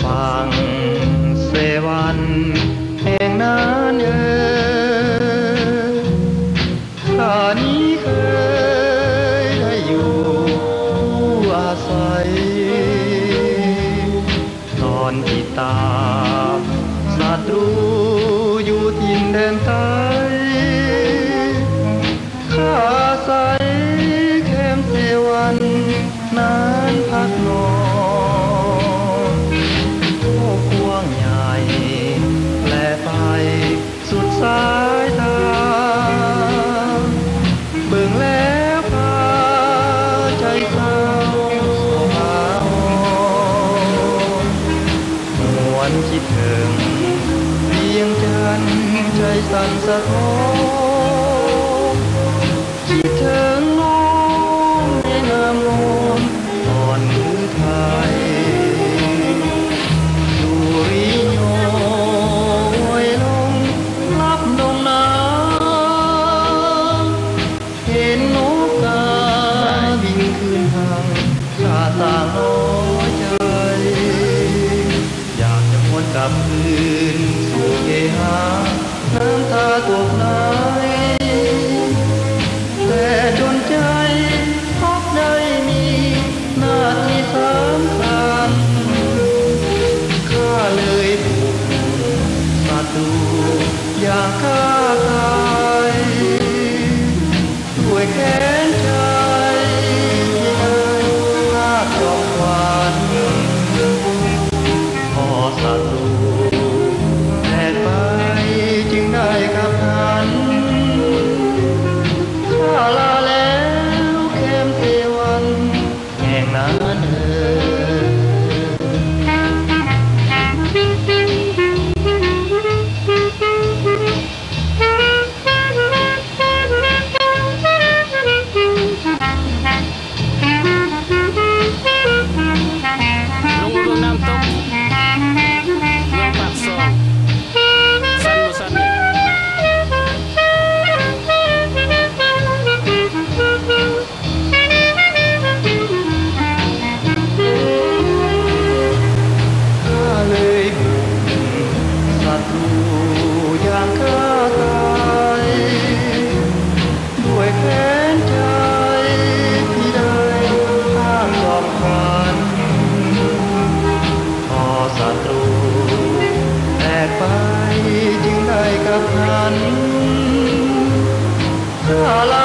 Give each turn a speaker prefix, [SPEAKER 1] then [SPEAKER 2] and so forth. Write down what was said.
[SPEAKER 1] ฝั่งเสวันแห่งนั้นข้านี้เคยได้อยู่อาศัยตอนที่ตามศัตรูอยู่ถิ่นแดนใต้ข้าอาศัยแคมป์เสวันนานพักนอนสุดสายตาเบิ่งแล้วพาใจเศร้าหวนคิดถึงเพียงจันทร์ใจสั่นสะท้อนคิดถึงน้องในนามลมอ่อนหรือไทยสุริโยต่างน้อยใจอยากจะวนกลับคืนสู่เกหาน้ำตาตกไหลแต่จนใจพบได้มีหน้าที่สำคัญข้าเลยถูกศัตรูอย่างข้าตายด้วยแค้นใจพอศัตรูแตกไปจึงได้กับทันข้าลาแล้วแคมป์เสวันแห่งนั้นอย่างข้าตายด้วยแค้นใจที่ได้ข้ามจอมขวัญพอศัตรูแตกไปจึงได้กับทันข้าลา